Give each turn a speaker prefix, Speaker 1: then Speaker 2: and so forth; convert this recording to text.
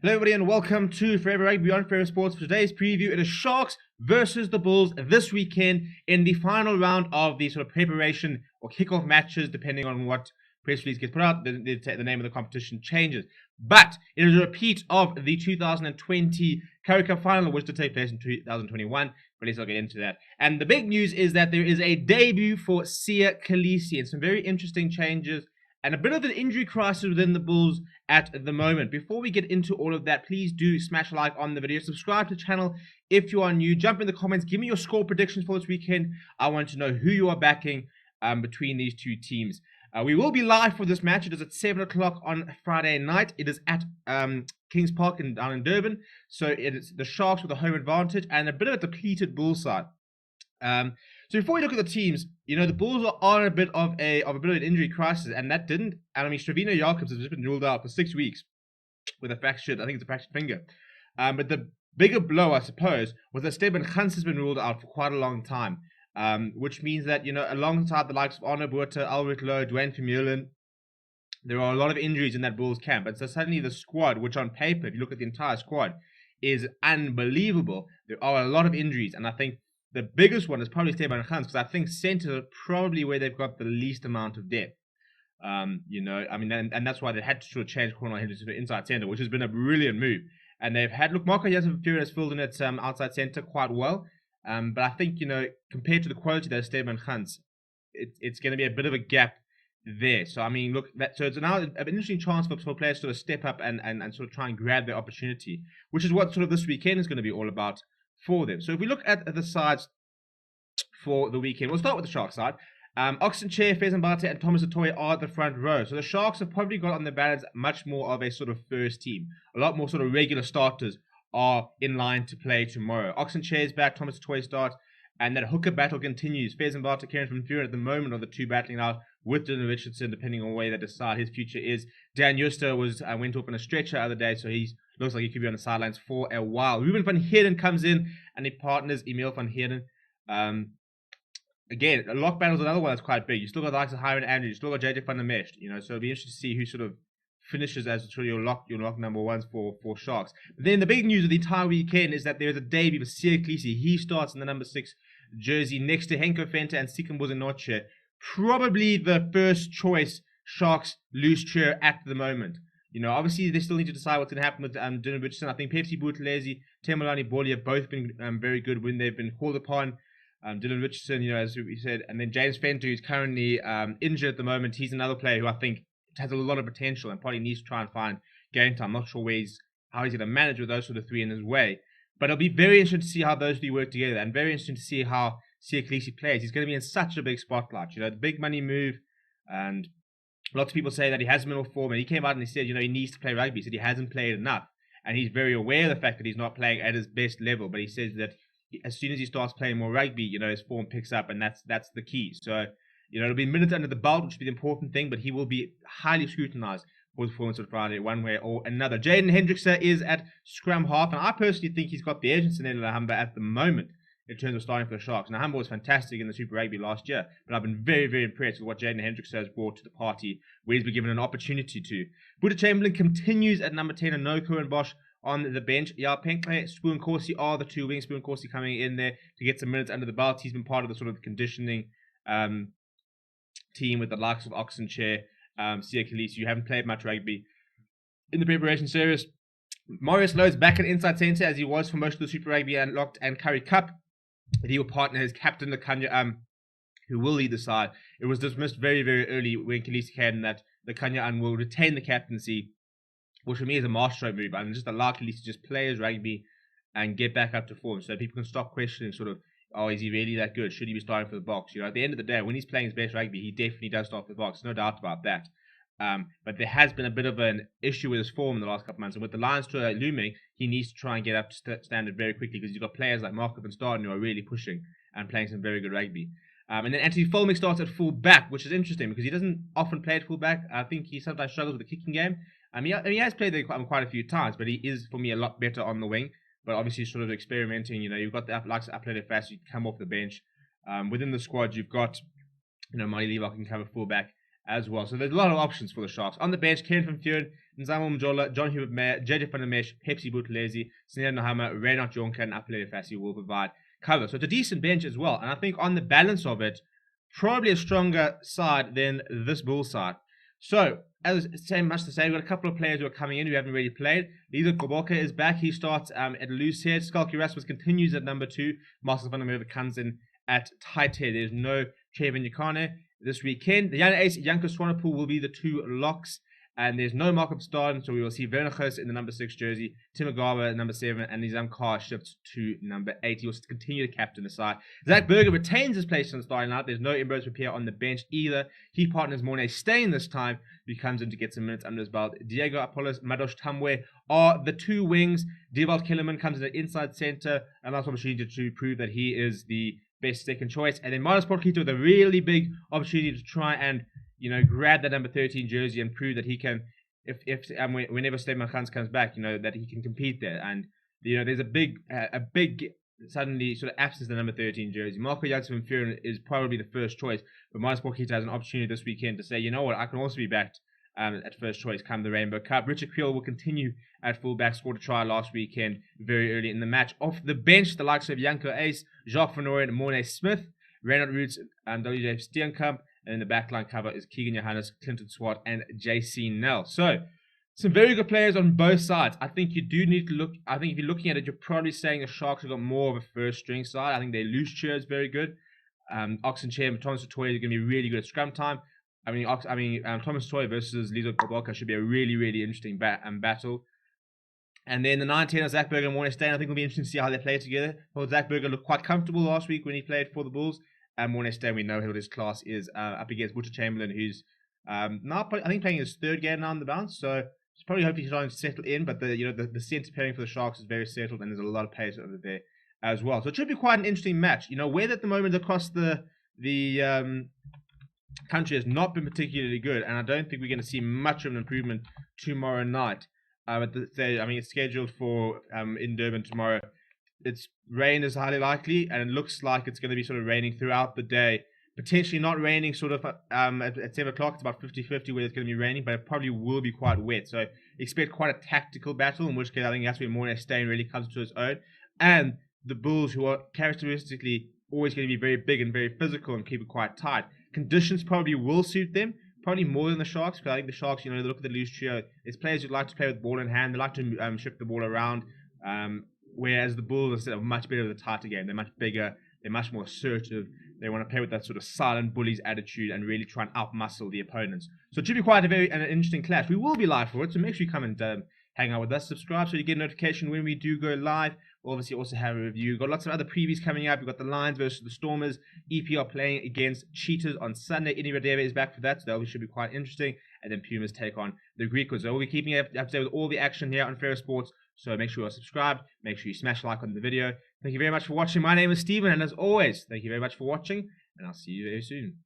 Speaker 1: Hello everybody and welcome to Forever Rugby on Forever Sports. For today's preview, it is Sharks versus the Bulls this weekend in the final round of the sort of preparation or kickoff matches, depending on what press release gets put out. The name of the competition changes. But it is a repeat of the 2020 Currie Cup final, which did take place in 2021. But let's not get into that. And the big news is that there is a debut for Kolisi and some very interesting changes and a bit of an injury crisis within the Bulls at the moment. Before we get into all of that, please do smash a like on the video. Subscribe to the channel if you are new. Jump in the comments. Give me your score predictions for this weekend. I want to know who you are backing between these two teams. We will be live for this match. It is at 7 o'clock on Friday night. It is at Kings Park down in Durban. So it is the Sharks with a home advantage and a bit of a depleted Bull side. So before we look at the teams, you know, the Bulls are on a bit of an injury crisis, and that didn't. And I mean, Stravino Jacobs has just been ruled out for 6 weeks with a fractured, I think it's a fractured finger. But the bigger blow, I suppose, was that Steben Hans has been ruled out for quite a long time, which means that, you know, alongside the likes of Arno Buerta, Albert Lowe, Dwayne Vermeulen, there are a lot of injuries in that Bulls camp. And so suddenly the squad, which on paper, if you look at the entire squad, is unbelievable. There are a lot of injuries, and I think the biggest one is probably Steben Hans, because I think centre are probably where they've got the least amount of depth. You know, I mean, and that's why they had to sort of change Cornell Henderson to inside centre, which has been a brilliant move. And they've had, look, Marco Jansen has filled in at outside centre quite well. But I think, you know, compared to the quality that is Steben Hans, it's going to be a bit of a gap there. So, I mean, look, so it's now an interesting chance for players to sort of step up and sort of try and grab their opportunity, which is what sort of this weekend is going to be all about for them. So if we look at the sides for the weekend, we'll start with the Sharks side. Oxenchair, Fezambate, and Thomas Atoy are at the front row. So the Sharks have probably got on their balance much more of a sort of first team. A lot more sort of regular starters are in line to play tomorrow. Oxenchair is back, Thomas Atoy starts, and that hooker battle continues. Fezambate, Kieran van Vuren at the moment are the two battling out with Dylan Richardson, depending on where they decide his future is. Dan Juster went off on a stretcher the other day, so he looks like he could be on the sidelines for a while. Ruben van Heerden comes in and he partners Emil van Heerden. Again, a lock battle is another one that's quite big. You still got the likes of Hiram Andrews, you still got JJ van der Mesht, you know, so it'll be interesting to see who sort of finishes as sort of your lock number ones for Sharks. But then the big news of the entire weekend is that there is a debut for Kolisi. He starts in the number 6 jersey next to Henko Fenter and Sikambuza Noche. Probably the first choice Sharks loose chair at the moment. You know, obviously they still need to decide what's going to happen with Dylan Richardson. I think Pepsi Buthelezi, Temalani Boli have both been very good when they've been called upon. Dylan Richardson, you know, as we said, and then James Fenter, who's currently injured at the moment. He's another player who I think has a lot of potential and probably needs to try and find game time. I'm not sure how he's going to manage with those sort of three in his way. But it'll be very interesting to see how those three work together, and very interesting to see how Kolisi plays. He's going to be in such a big spotlight. You know, the big money move, and lots of people say that he hasn't been off form, and he came out and he said, you know, he needs to play rugby. He said he hasn't played enough, and he's very aware of the fact that he's not playing at his best level. But he says that as soon as he starts playing more rugby, you know, his form picks up, and that's the key. So, you know, it'll be minutes under the belt, which will be the important thing, but he will be highly scrutinized for his performance on Friday, one way or another. Jaden Hendrickse is at scrum half, and I personally think he's got the edge in Senelo Nahamba at the moment in terms of starting for the Sharks. Nahamba was fantastic in the Super Rugby last year, but I've been very, very impressed with what Jaden Hendrickse has brought to the party, where he's been given an opportunity to. Buddha Chamberlain continues at number 10, and Noko and Bosch on the bench. Yeah, Penkle, Spoon Corsi are the two wings. Spoon Corsi coming in there to get some minutes under the belt. He's been part of the sort of conditioning team with the likes of Oxenchair, Kolisi. You haven't played much rugby in the preparation series. Marius Lowe's back at inside centre as he was for most of the Super Rugby Unlocked and Currie Cup. He will partner his captain, Lekanya, who will lead the side. It was dismissed very, very early when Kolisi came that Lekanya will retain the captaincy, which for me is a masterstroke move, and just allow Kolisi to just play his rugby and get back up to form, so people can stop questioning sort of, oh, is he really that good? Should he be starting for the Box? You know, at the end of the day, when he's playing his best rugby, he definitely does start for the Box. No doubt about that. But there has been a bit of an issue with his form in the last couple of months, and with the Lions tour looming, he needs to try and get up to standard very quickly, because you've got players like Marco van Staden who are really pushing and playing some very good rugby. And then Anthony Fulmick starts at full back, which is interesting because he doesn't often play at full back. I think he sometimes struggles with the kicking game. He has played there quite a few times, but he is, for me, a lot better on the wing. But obviously, sort of experimenting. You know, you've got the likes of Uploaded Fast, you can come off the bench. Within the squad, you've got, you know, Marty Levi can cover fullback as well. So there's a lot of options for the Sharks. On the bench, Kieran van Vuren Nzamo Mjola, John Hubert Mayer, JJ van der Mesh, Pepsi Buthelezi, Sinead Nahama, Reynard Jonker, and Apollo Fassi will provide cover. So it's a decent bench as well. And I think on the balance of it, probably a stronger side than this Bull side. So, as much to say, we've got a couple of players who are coming in who haven't really played. Lisa Koboka is back. He starts at loose head. Skalki Rasmus continues at number 2. Marcus van der Merwe comes in at tight head. There's no Trevin Yukane this weekend. The young ace, Janko Swanepoel, will be the 2 locks. And there's no Mark Starden, so we will see Vernichus in the number 6 jersey, Tim Agawa number 7, and Nizam Carr shifts to number 8. He will continue to captain the side. Zach Berger retains his place in the starting lineup. There's no Ambrose Repair on the bench either. He partners Mornay Steyn this time, who comes in to get some minutes under his belt. Diego Apollos, Madosh Tamwe are the 2 wings. Devald Kellerman comes in at inside centre, and last opportunity to prove that he is the best second choice. And then Miles Portkito with a really big opportunity to try and grab that number 13 jersey and prove that he can, whenever Steven Khans comes back, that he can compete there. And, there's a big suddenly sort of absence of the number 13 jersey. Marco Janssen Furen is probably the first choice, but Miles Portkito has an opportunity this weekend to say, you know what, I can also be backed at first choice come the Rainbow Cup. Richard Creel will continue at fullback, scored a try last weekend very early in the match. Off the bench, the likes of Janko Ace, Jacques Van Ooyen, Mornay Smith, Reynard Roots, WJ Steenkamp. And in the backline cover is Keegan Johannes, Clinton Swart, and JC Nell. So, some very good players on both sides. I think you do need to look. I think if you're looking at it, you're probably saying the Sharks have got more of a first string side. I think their loose chair is very good. Oxenchair and Thomas Toy is going to be really good at scrum time. Thomas Toy versus Lizo Koboka should be a really, really interesting battle. And then the 9-10 of Zach Berger and Mornay Steyn, I think will be interesting to see how they play together. Well, Zach Berger looked quite comfortable last week when he played for the Bulls. And Mornay Steyn, we know what his class is up against Butcher Chamberlain, who's now I think playing his 3rd game now on the bounce. So he's probably hoping he's starting to settle in. But the centre pairing for the Sharks is very settled, and there's a lot of pace over there as well. So it should be quite an interesting match. Weather at the moment across the country has not been particularly good, and I don't think we're going to see much of an improvement tomorrow night. It's scheduled for in Durban tomorrow. Rain is highly likely, and it looks like it's going to be sort of raining throughout the day. Potentially not raining sort of at 7 o'clock. It's about 50-50 where it's going to be raining, but it probably will be quite wet. So expect quite a tactical battle, in which case I think that's where Mornay Steyn really comes to his own. And the Bulls, who are characteristically always going to be very big and very physical and keep it quite tight. Conditions probably will suit them, probably more than the Sharks, because I think the Sharks, they look at the loose trio. There's players who like to play with ball in hand. They like to shift the ball around. Whereas the Bulls are much better with the tighter game. They're much bigger. They're much more assertive. They want to play with that sort of silent bullies attitude and really try and outmuscle the opponents. So it should be quite an interesting clash. We will be live for it, so make sure you come and hang out with us. Subscribe so you get a notification when we do go live. We'll obviously also have a review. We've got lots of other previews coming up. We've got the Lions versus the Stormers. EPR playing against Cheetahs on Sunday. Ini Radeva is back for that, so that should be quite interesting. And then Pumas take on the Greek ones. So we'll be keeping you up to date with all the action here on Fair Sports. So make sure you're subscribed. Make sure you smash a like on the video. Thank you very much for watching. My name is Stephen, and as always, thank you very much for watching, and I'll see you very soon.